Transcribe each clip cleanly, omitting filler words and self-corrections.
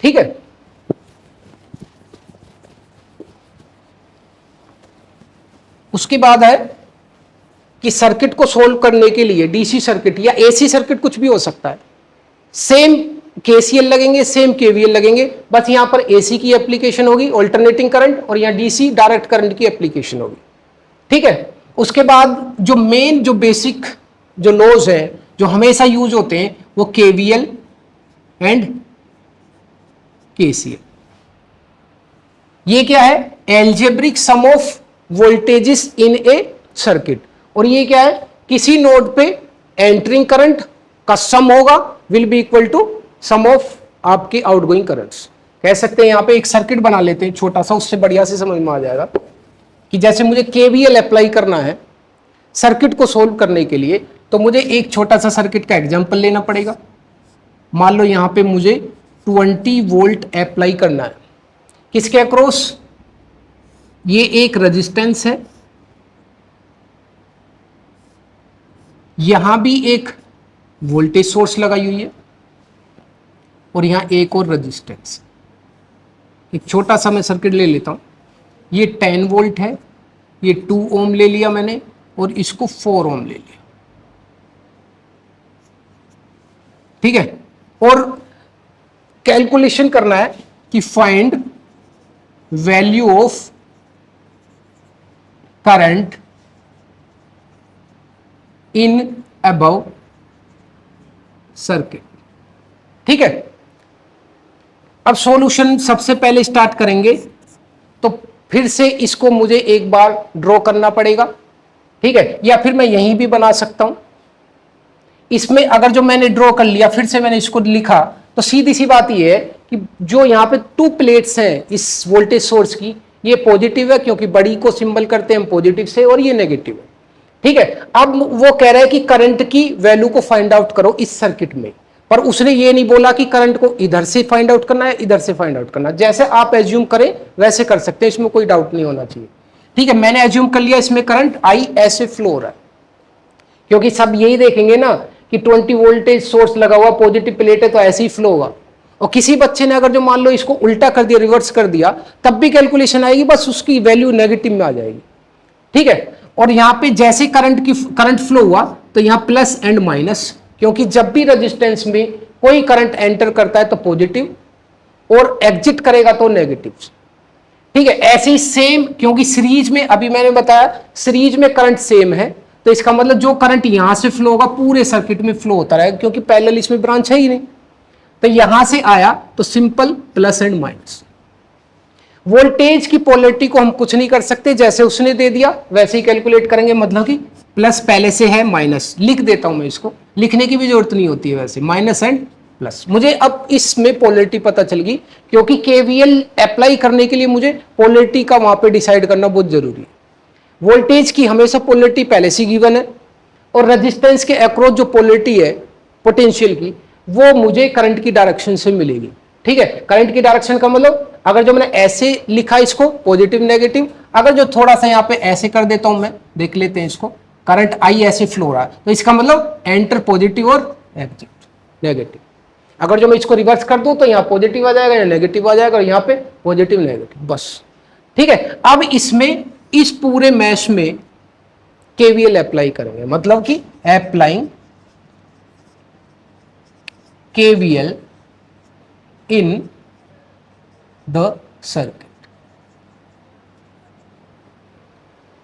ठीक है। उसके बाद है कि सर्किट को सोल्व करने के लिए डीसी सर्किट या एसी सर्किट कुछ भी हो सकता है, सेम केसीएल लगेंगे, सेम केवीएल लगेंगे, बस यहां पर एसी की एप्लीकेशन होगी ऑल्टरनेटिंग करंट, और यहां डीसी डायरेक्ट करंट की एप्लीकेशन होगी। ठीक है। उसके बाद जो मेन जो बेसिक जो लॉज है जो हमेशा यूज होते हैं वो केवीएल एंड केसीएल। ये क्या है? Algebraic sum of voltages in A circuit. और ये क्या है? किसी नोड पे एंटरिंग करंट का सम होगा will be equal to sum of आपके आउटगोइंग करंट्स। कह सकते हैं यहां पे एक सर्किट बना लेते हैं छोटा सा, उससे बढ़िया से समझ में आ जाएगा कि जैसे मुझे केवीएल अप्लाई करना है सर्किट को सोल्व करने के लिए, तो मुझे एक छोटा सा सर्किट का एग्जांपल लेना पड़ेगा। मान लो यहां पे मुझे 20 वोल्ट अप्लाई करना है, किसके अक्रॉस? ये एक रेजिस्टेंस है, यहां भी एक वोल्टेज सोर्स लगाई हुई है, और यहां एक और रेजिस्टेंस। एक छोटा सा मैं सर्किट ले लेता हूं, ये 10 वोल्ट है, ये 2 ओम ले लिया मैंने, और इसको 4 ओम ले लिया। ठीक है। और कैलकुलेशन करना है कि find value of current in above circuit. ठीक है। अब सॉल्यूशन सबसे पहले स्टार्ट करेंगे, तो फिर से इसको मुझे एक बार ड्रॉ करना पड़ेगा। ठीक है। या फिर मैं यहीं भी बना सकता हूं। इसमें अगर जो मैंने ड्रॉ कर लिया फिर से मैंने इसको लिखा, तो सीधी सी बात यह है कि जो यहां पे 2 प्लेट्स हैं इस वोल्टेज सोर्स की, ये पॉजिटिव है क्योंकि बड़ी को सिंबल करते हैं हम पॉजिटिव से, और ये नेगेटिव है। ठीक है। अब वो कह रहा है कि करंट की वैल्यू को फाइंड आउट करो इस सर्किट में, पर उसने ये नहीं बोला कि करंट को इधर से फाइंड आउट करना है इधर से फाइंड आउट करना है। जैसे आप एज्यूम करें वैसे कर सकते हैं, इसमें कोई डाउट नहीं होना चाहिए। ठीक है। मैंने एज्यूम कर लिया इसमें करंट आई ऐसे फ्लो हो रहा है, क्योंकि सब यही देखेंगे ना कि 20 वोल्टेज सोर्स लगा हुआ पॉजिटिव प्लेट है तो ऐसे ही फ्लो होगा। और किसी बच्चे ने अगर जो मान लो इसको उल्टा कर दिया, रिवर्स कर दिया, तब भी कैलकुलेशन आएगी, बस उसकी वैल्यू नेगेटिव में आ जाएगी। ठीक है। और यहां पे जैसे करंट फ्लो हुआ तो यहां प्लस एंड माइनस, क्योंकि जब भी रेजिस्टेंस में कोई करंट एंटर करता है तो पॉजिटिव, और एग्जिट करेगा तो नेगेटिव। ठीक है। ऐसे ही सेम, क्योंकि सीरीज में अभी मैंने बताया सीरीज में करंट सेम है, तो इसका मतलब जो करंट यहां से फ्लो होगा पूरे सर्किट में फ्लो होता रहेगा, क्योंकि पैरेलल इसमें ब्रांच है ही नहीं। तो यहां से आया तो simple plus and minus. Voltage की पोलैरिटी को हम कुछ नहीं कर सकते, जैसे उसने दे दिया वैसे ही कैलकुलेट करेंगे, मतलब कि प्लस पहले से है, माइनस लिख देता हूं मैं, इसको लिखने की भी जरूरत नहीं होती है वैसे, माइनस एंड प्लस। मुझे अब इसमें पोलैरिटी पता चल गई, क्योंकि केवीएल अप्लाई करने के लिए मुझे पोलैरिटी का वहां पे डिसाइड करना बहुत जरूरी है। वोल्टेज की हमेशा पोलैरिटी पहले से गिवन है, और रेजिस्टेंस के अक्रॉस जो पोलैरिटी है पोटेंशियल की, वो मुझे करंट की डायरेक्शन से मिलेगी। ठीक है। करंट की डायरेक्शन का मतलब अगर जो मैंने ऐसे लिखा इसको पॉजिटिव नेगेटिव, अगर जो थोड़ा सा यहां पे ऐसे कर देता हूं मैं, देख लेते हैं इसको, करंट आई ऐसे फ्लो रहा है, तो इसका मतलब एंटर पॉजिटिव और एग्जिट नेगेटिव। अगर जो मैं इसको रिवर्स कर दूं तो यहां पॉजिटिव आ जाएगा या नेगेटिव आ जाएगा, और यहां पे पॉजिटिव नेगेटिव, बस। ठीक है। अब इसमें इस पूरे मैश में केवीएल अप्लाई करेंगे, मतलब कि applying KVL in the circuit.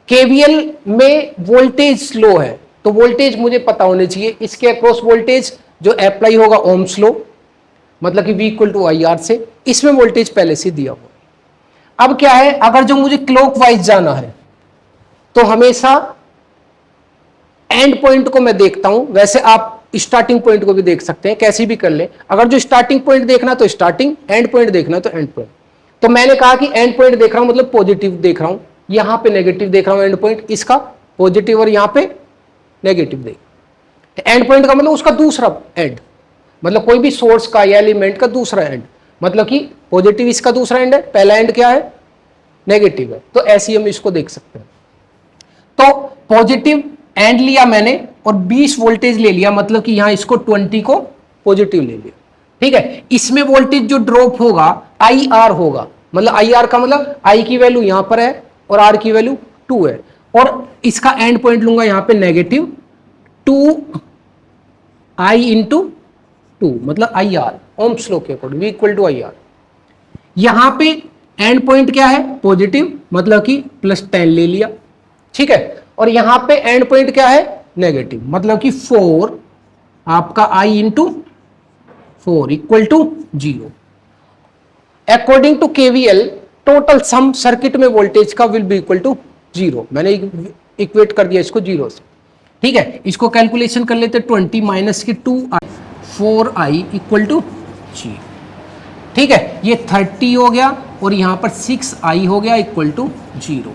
KVL में वोल्टेज लो है, तो वोल्टेज मुझे पता होने चाहिए, इसके अक्रॉस वोल्टेज जो अप्लाई होगा ओम्स लो, मतलब कि V इक्वल टू IR से, इसमें वोल्टेज पहले से दिया हुआ। अब क्या है, अगर जो मुझे क्लॉकवाइज जाना है तो हमेशा एंड पॉइंट को मैं देखता हूं, वैसे आप स्टार्टिंग पॉइंट को भी देख सकते हैं, कैसे भी कर ले। अगर जो स्टार्टिंग पॉइंट देखना तो स्टार्टिंग, एंड पॉइंट देखना तो एंड पॉइंट। तो मैंने कहा कि एंड पॉइंट देख रहा हूं मतलब पॉजिटिव देख रहा हूं, यहां पे नेगेटिव देख रहा हूं, एंड पॉइंट इसका पॉजिटिव और यहां पे नेगेटिव देख। एंड पॉइंट का मतलब उसका दूसरा एंड, मतलब कोई भी सोर्स का या एलिमेंट का दूसरा एंड, मतलब कि पॉजिटिव इसका दूसरा एंड है, पहला एंड क्या है, नेगेटिव है, तो ऐसे ही हम इसको देख सकते हैं। तो पॉजिटिव एंड लिया मैंने और 20 वोल्टेज ले लिया, मतलब कि यहां इसको 20 को पॉजिटिव ले लिया, ठीक है, इसमें वोल्टेज जो ड्रॉप होगा आई आर होगा, मतलब आई आर का मतलब आई की वैल्यू यहां पर है और आर की वैल्यू 2 है, और इसका एंड पॉइंट लूंगा यहां पे नेगेटिव 2 आई इंटू 2, मतलब आई आर ओम्स लॉ के according V equal to I R. यहां पे एंड पॉइंट क्या है पॉजिटिव, मतलब कि +10 ले लिया, ठीक है, और यहां पे एंड पॉइंट क्या है नेगेटिव, मतलब कि 4 आपका I into 4 equal to 0। According to KVL total sum circuit में वोल्टेज का विल बी इक्वल टू 0। मैंने इक्वेट कर दिया इसको 0 से, ठीक है। इसको कैलकुलेशन कर लेते 20 माइनस की 2i 4i इक्वल टू 0, ठीक है। ये 30 हो गया और यहां पर 6i हो गया इक्वल टू 0।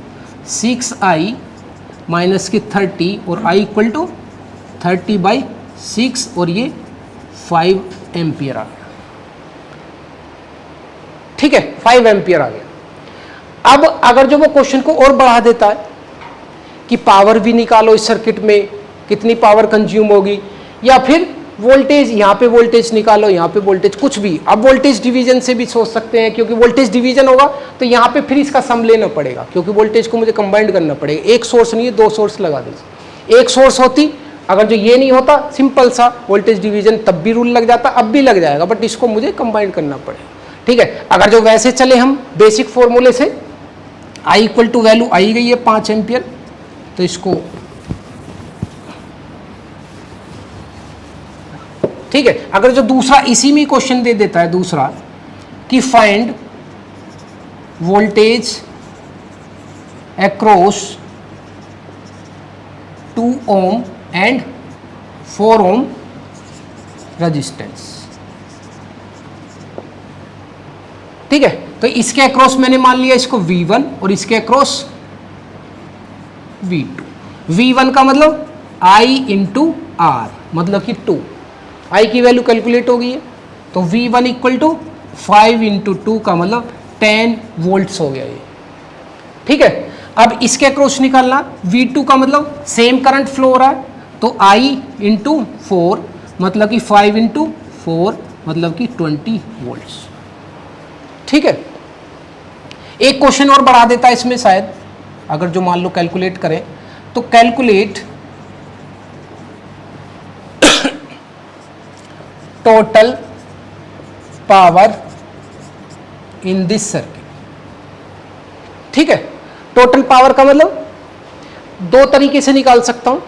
6i माइनस की 30 और i इक्वल टू 30/6 और ये 5 एम्पियर आ गया, ठीक है, 5 एम्पियर आ गया। अब अगर जो वो क्वेश्चन को और बढ़ा देता है कि पावर भी निकालो इस सर्किट में कितनी पावर कंज्यूम होगी, या फिर वोल्टेज यहाँ पे वोल्टेज निकालो, यहाँ पे वोल्टेज, कुछ भी। अब वोल्टेज डिवीजन से भी सोच सकते हैं, क्योंकि वोल्टेज डिवीजन होगा तो यहाँ पे फिर इसका सम लेना पड़ेगा, क्योंकि वोल्टेज को मुझे कंबाइंड करना पड़ेगा। एक सोर्स नहीं है, 2 सोर्स लगा दीजिए। एक सोर्स होती, अगर जो ये नहीं होता सिंपल सा वोल्टेज डिवीजन, तब भी रूल लग जाता, अब भी लग जाएगा, बट इसको मुझे कंबाइंड करना पड़ेगा, ठीक है। अगर जो वैसे चले हम बेसिक फॉर्मूले से, आई इक्वल टू वैल्यू आई गई है 5 एम्पियर, तो इसको, ठीक है। अगर जो दूसरा इसी में क्वेश्चन दे देता है दूसरा कि find voltage across 2 ohm and 4 ohm resistance, ठीक है। तो इसके अक्रॉस मैंने मान लिया इसको V1 और इसके अक्रॉस V2। V1 का मतलब I इंटू आर, मतलब कि 2, I की वैल्यू कैलकुलेट हो गई है, तो V1 इक्वल टू 5 इंटू 2 का मतलब 10 वोल्ट्स हो गया ये, ठीक है। अब इसके अक्रॉस निकालना, V2 का मतलब सेम करंट फ्लो हो रहा है, तो I इंटू 4 मतलब कि 5 इंटू 4 मतलब कि 20 वोल्ट्स, ठीक है। एक क्वेश्चन और बढ़ा देता है इसमें शायद, अगर जो मान लो कैलकुलेट करें, तो calculate total power in this circuit, ठीक है। टोटल पावर का मतलब 2 तरीके से निकाल सकता हूं,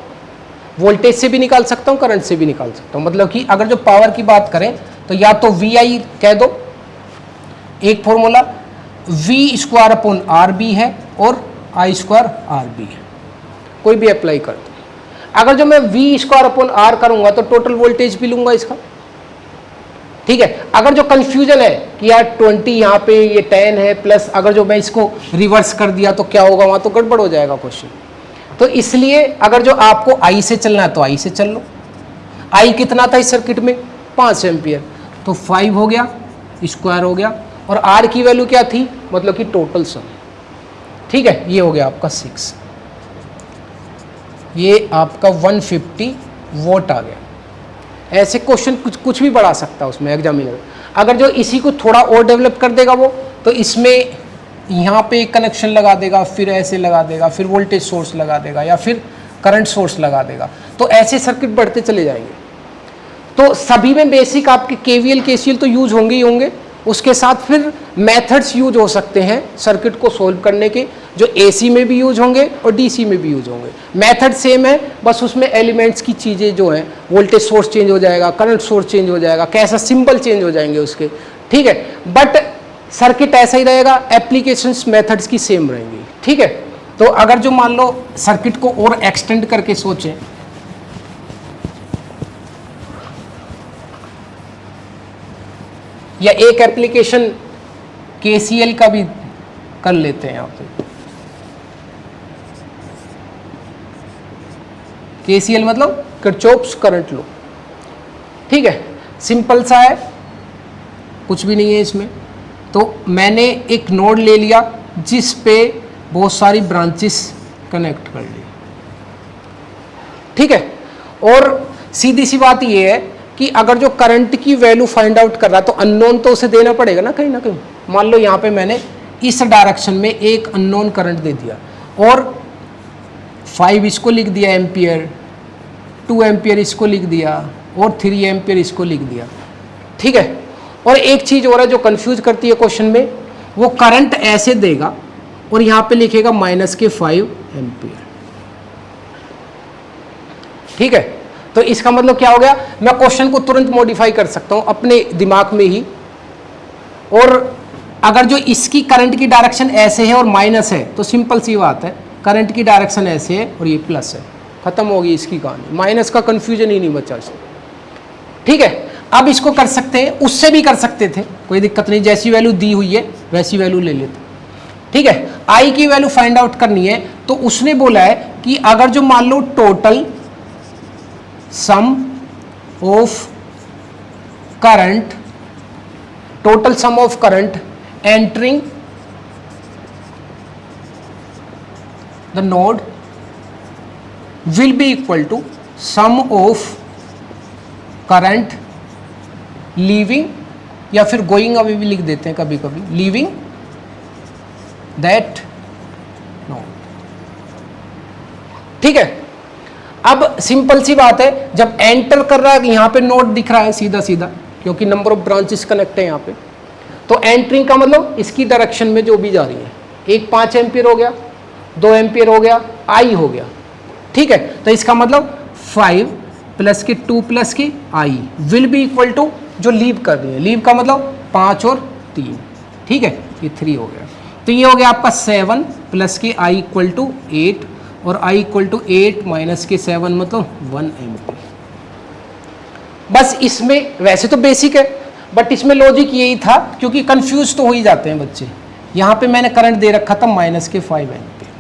वोल्टेज से भी निकाल सकता हूं, करंट से भी निकाल सकता हूं। मतलब कि अगर जो पावर की बात करें तो या तो VI कह दो, एक फॉर्मूला V² अपॉन RB है और I² RB है, कोई भी अप्लाई कर दो। अगर जो मैं V² अपॉन R करूंगा तो टोटल वोल्टेज भी लूंगा इसका, ठीक है। अगर जो कंफ्यूजन है कि यार 20 यहाँ पे ये 10 है प्लस, अगर जो मैं इसको रिवर्स कर दिया तो क्या होगा, वहां तो गड़बड़ हो जाएगा क्वेश्चन। तो इसलिए अगर जो आपको I से चलना है तो I से चल लो। I कितना था इस सर्किट में 5 एम्पियर, तो 5 हो गया स्क्वायर हो गया, और R की वैल्यू क्या थी, मतलब कि टोटल सम, ठीक है। ये हो गया आपका 6, ये आपका 150 वोट आ गया। ऐसे क्वेश्चन कुछ भी बढ़ा सकता है उसमें एग्जामिनर। अगर जो इसी को थोड़ा और डेवलप कर देगा वो, तो इसमें यहाँ पे एक कनेक्शन लगा देगा, फिर ऐसे लगा देगा, फिर वोल्टेज सोर्स लगा देगा, या फिर करंट सोर्स लगा देगा, तो ऐसे सर्किट बढ़ते चले जाएंगे। तो सभी में बेसिक आपके KVL KCL तो यूज होंगे ही होंगे, उसके साथ फिर मेथड्स यूज हो सकते हैं सर्किट को सोल्व करने के, जो AC में भी यूज होंगे और DC में भी यूज होंगे। मेथड सेम है, बस उसमें एलिमेंट्स की चीज़ें जो हैं, वोल्टेज सोर्स चेंज हो जाएगा, करंट सोर्स चेंज हो जाएगा, कैसा सिंबल चेंज हो जाएंगे उसके, ठीक है। बट सर्किट ऐसा ही रहेगा, एप्लीकेशंस मेथड्स की सेम रहेंगी, ठीक है। तो अगर जो मान लो सर्किट को और एक्सटेंड करके सोचें, या एक एप्लीकेशन KCL का भी कर लेते हैं यहाँ पे। KCL मतलब किरचॉफ्स करंट लॉ, ठीक है। सिंपल सा है, कुछ भी नहीं है इसमें। तो मैंने एक नोड ले लिया जिस पे बहुत सारी ब्रांचेस कनेक्ट कर ली, ठीक है। और सीधी सी बात ये है कि अगर जो करंट की वैल्यू फाइंड आउट कर रहा है तो अननोन तो उसे देना पड़ेगा ना कहीं। मान लो यहाँ पे मैंने इस डायरेक्शन में एक अननोन करंट दे दिया और 5 इसको लिख दिया एम्पियर, 2 एम्पियर इसको लिख दिया और 3 एम्पियर इसको लिख दिया, ठीक है। और एक चीज और है जो कंफ्यूज करती है क्वेश्चन में, वो करंट ऐसे देगा और यहाँ पे लिखेगा -5 एम्पियर, ठीक है। तो इसका मतलब क्या हो गया, मैं क्वेश्चन को तुरंत मॉडिफाई कर सकता हूं अपने दिमाग में ही, और अगर जो इसकी करंट की डायरेक्शन ऐसे है और माइनस है तो सिंपल सी बात है, करंट की डायरेक्शन ऐसे है और ये प्लस है, खत्म होगी इसकी कहानी, माइनस का कंफ्यूजन ही नहीं बचा इसमें, ठीक है। अब इसको कर सकते हैं, उससे भी कर सकते थे, कोई दिक्कत नहीं, जैसी वैल्यू दी हुई है वैसी वैल्यू ले लेते, ठीक है। आई की वैल्यू फाइंड आउट करनी है तो उसने बोला है कि अगर जो मान लो total sum of current, total sum of current entering the node will be equal to sum of current leaving, या फिर गोइंग अवे भी लिख देते हैं कभी कभी, लीविंग दैट नोड, ठीक है। अब सिंपल सी बात है, जब एंटर कर रहा है यहां पे नोड दिख रहा है सीधा सीधा, क्योंकि नंबर ऑफ ब्रांचेस कनेक्ट है यहां पे, तो एंटरिंग का मतलब इसकी डायरेक्शन में जो भी जा रही है, एक 5 एम्पियर हो गया, 2 एम्पियर हो गया, आई हो गया, ठीक है। तो इसका मतलब 5 प्लस के 2 plus K I will be equal to जो लीव कर रही है, लीव का मतलब 5 और 3, ठीक है, ये 3 हो गया। तो ये हो गया आपका 7 plus K I equal to 8 और आई इक्वल टू 8 माइनस के 7 मतलब 1 एम्पियर। बस इसमें वैसे तो बेसिक है बट इसमें लॉजिक यही था, क्योंकि कंफ्यूज तो हो ही जाते हैं बच्चे। यहाँ पे मैंने करंट दे रखा था -5 एम्पियर,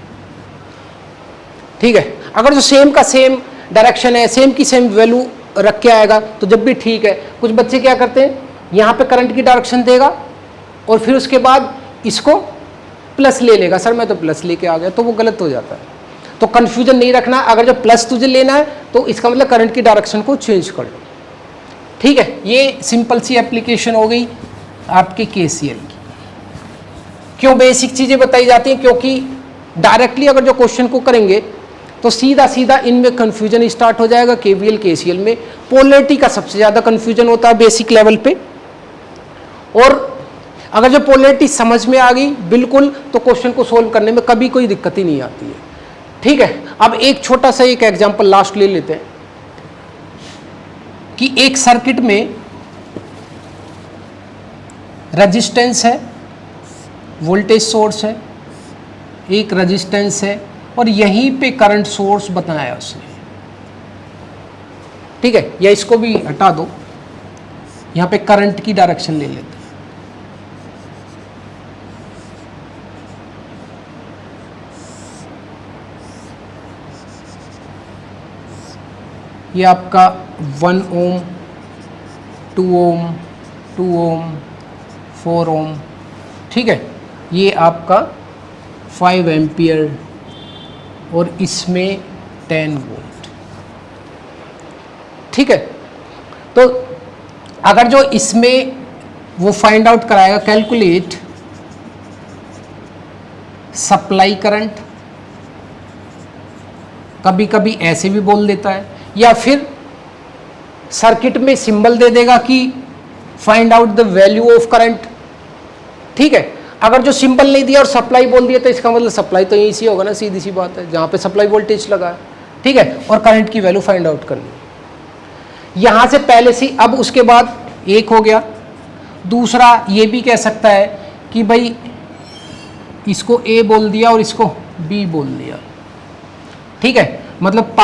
ठीक है। अगर जो सेम का सेम डायरेक्शन है, सेम की सेम वैल्यू रख के आएगा तो जब भी ठीक है। कुछ बच्चे क्या करते हैं, यहाँ पे करंट की डायरेक्शन देगा और फिर उसके बाद इसको प्लस ले लेगा, सर मैं तो प्लस लेके आ गया, तो वो गलत हो जाता है। तो कंफ्यूजन नहीं रखना, अगर जो प्लस तुझे लेना है तो इसका मतलब करंट की डायरेक्शन को चेंज कर लो, ठीक है। ये सिंपल सी एप्लीकेशन हो गई आपके केसीएल की। क्यों बेसिक चीजें बताई जाती हैं, क्योंकि डायरेक्टली अगर जो क्वेश्चन को करेंगे तो सीधा सीधा इनमें कंफ्यूजन स्टार्ट हो जाएगा। केवीएल केसीएल में पोलैरिटी का सबसे ज्यादा कंफ्यूजन होता है बेसिक लेवल पे, और अगर जो पोलैरिटी समझ में आ गई बिल्कुल तो क्वेश्चन को सोल्व करने में कभी कोई दिक्कत ही नहीं आती है, ठीक है। अब एक छोटा सा एक एग्जांपल लास्ट ले लेते हैं कि एक सर्किट में रेजिस्टेंस है, वोल्टेज सोर्स है, एक रेजिस्टेंस है और यहीं पे करंट सोर्स बताया उसने, ठीक है। या इसको भी हटा दो, यहां पे करंट की डायरेक्शन ले लेते हैं, ये आपका 1 ओम, 2 ओम, 2 ओम, 4 ओम, ठीक है। ये आपका 5 एम्पियर और इसमें 10 वोल्ट, ठीक है। तो अगर जो इसमें वो फाइंड आउट कराएगा, कैलकुलेट सप्लाई करंट, कभी कभी ऐसे भी बोल देता है, या फिर सर्किट में सिंबल दे देगा कि find out the value of current, ठीक है। अगर जो सिंबल नहीं दिया और सप्लाई बोल दिया तो इसका मतलब सप्लाई तो यहीं से होगा ना, सीधी सी बात है, जहां पे सप्लाई वोल्टेज लगा है, ठीक है। और करंट की वैल्यू फाइंड आउट करनी है यहां से पहले से। अब उसके बाद एक हो गया, दूसरा ये भी कह सकता है कि भाई इसको ए बोल दिया और इसको बी बोल दिया, ठीक है। मतलब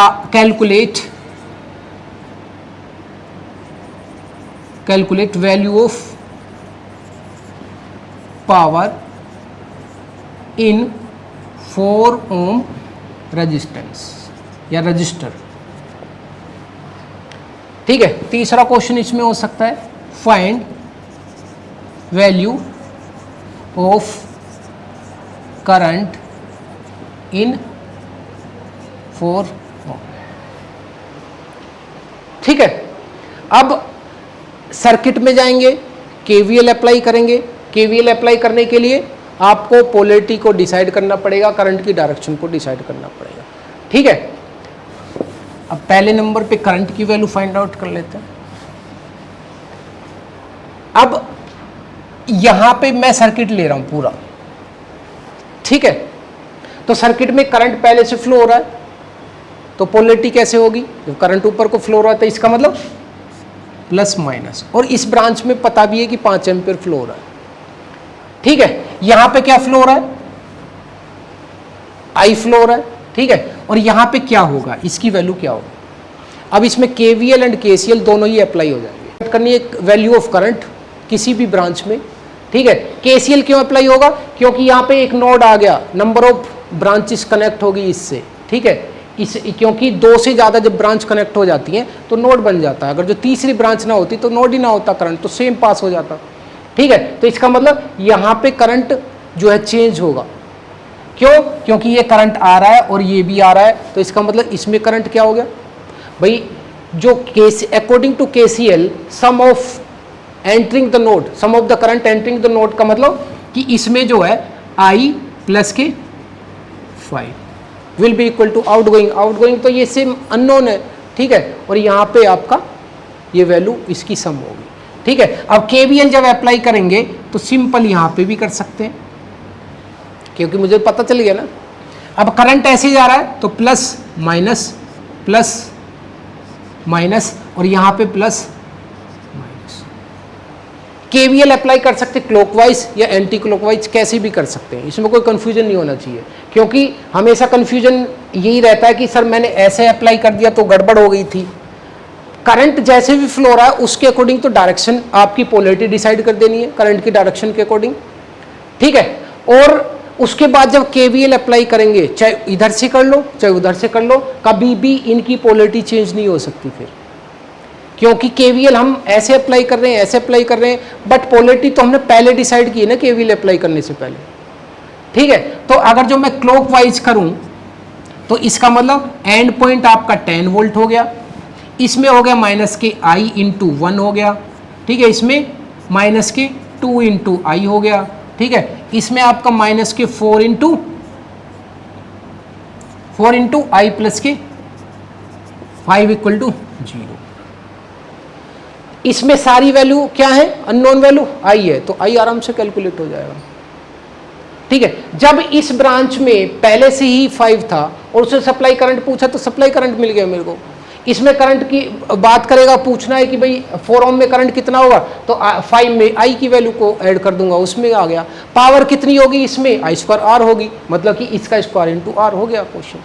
calculate value of power in 4 ohm resistance या रजिस्टर, ठीक है। तीसरा क्वेश्चन इसमें हो सकता है, find value of current in 4 ओम, ठीक है। अब सर्किट में जाएंगे, केवीएल अप्लाई करेंगे। केवीएल अप्लाई करने के लिए आपको पोलैरिटी को डिसाइड करना पड़ेगा, करंट की डायरेक्शन को डिसाइड करना पड़ेगा। ठीक है, अब पहले नंबर पे करंट की वैल्यू फाइंड आउट कर लेते हैं। अब यहां पे मैं सर्किट ले रहा हूं पूरा, ठीक है, तो सर्किट में करंट पहले से फ्लो हो रहा है, तो पोलैरिटी कैसे होगी, जब करंट ऊपर को फ्लो हो रहा है तो इसका मतलब प्लस माइनस, और इस ब्रांच में पता भी है कि 5 एम्पीयर फ्लो हो रहा है। ठीक है, यहां पे क्या फ्लो हो रहा है, आई फ्लो हो रहा है, ठीक है, और यहां पे क्या होगा, इसकी वैल्यू क्या होगी। अब इसमें केवीएल एंड केसीएल दोनों ही अप्लाई हो जाएंगे। करनी एक वैल्यू ऑफ करंट किसी भी ब्रांच में, ठीक है। केसीएल क्यों अप्लाई होगा, क्योंकि यहां पे एक नोड आ गया, नंबर ऑफ ब्रांचेस कनेक्ट होगी इससे, ठीक है, क्योंकि 2 से ज़्यादा जब ब्रांच कनेक्ट हो जाती हैं तो नोड बन जाता है। अगर जो तीसरी ब्रांच ना होती तो नोड ही ना होता, करंट तो सेम पास हो जाता। ठीक है, तो इसका मतलब यहाँ पे करंट जो है चेंज होगा। क्यों, क्योंकि ये करंट आ रहा है और ये भी आ रहा है, तो इसका मतलब इसमें करंट क्या हो गया भाई, जो according to KCL sum of entering the node, sum of the current entering the node का मतलब कि इसमें जो है आई plus K 5 will be equal to outgoing. Outgoing तो ये सेम अननोन है, ठीक है, और यहाँ पे आपका ये वैल्यू इसकी सम होगी। ठीक है, अब केवीएल जब अप्लाई करेंगे तो सिंपल यहाँ पे भी कर सकते हैं, क्योंकि मुझे पता चल गया ना। अब करंट ऐसे जा रहा है तो प्लस माइनस और यहाँ पे प्लस माइनस। केवीएल अप्लाई कर सकते क्लॉकवाइज या एंटी क्लॉकवाइज, कैसे भी कर सकते हैं, इसमें कोई कंफ्यूजन नहीं होना चाहिए, क्योंकि हमेशा कंफ्यूजन यही रहता है कि सर मैंने ऐसे अप्लाई कर दिया तो गड़बड़ हो गई थी। करंट जैसे भी फ्लो रहा है उसके अकॉर्डिंग तो डायरेक्शन आपकी पोलैरिटी डिसाइड कर देनी है, करंट की डायरेक्शन के अकॉर्डिंग। ठीक है, और उसके बाद जब केवीएल अप्लाई करेंगे, चाहे इधर से कर लो चाहे उधर से कर लो, कभी भी इनकी पोलैरिटी चेंज नहीं हो सकती फिर, क्योंकि केवीएल हम ऐसे अप्लाई कर रहे हैं ऐसे अप्लाई कर रहे हैं, बट पोलैरिटी तो हमने पहले डिसाइड की है ना केवीएल अप्लाई करने से पहले। ठीक है, तो अगर जो मैं क्लॉकवाइज करूं तो इसका मतलब एंड पॉइंट आपका 10 वोल्ट हो गया, इसमें हो गया माइनस के आई इंटू 1 हो गया, ठीक है, इसमें माइनस के 2 इंटू आई हो गया, ठीक है, इसमें आपका माइनस के 4 into I plus K 5 equal to 0। इसमें सारी वैल्यू क्या है, अननोन वैल्यू आई है, तो आई आराम से कैलकुलेट हो जाएगा। ठीक है, जब इस ब्रांच में पहले से ही 5 था और उसे सप्लाई करंट पूछा तो सप्लाई करंट मिल गया मेरे को। इसमें करंट की बात करेगा, पूछना है कि भाई 4 ओम में करंट कितना होगा, तो 5 में आई की वैल्यू को ऐड कर दूंगा, उसमें आ गया। पावर कितनी होगी इसमें, आई स्क्वायर आर होगी, मतलब कि इसका स्क्वायर इंटू आर हो गया क्वेश्चन।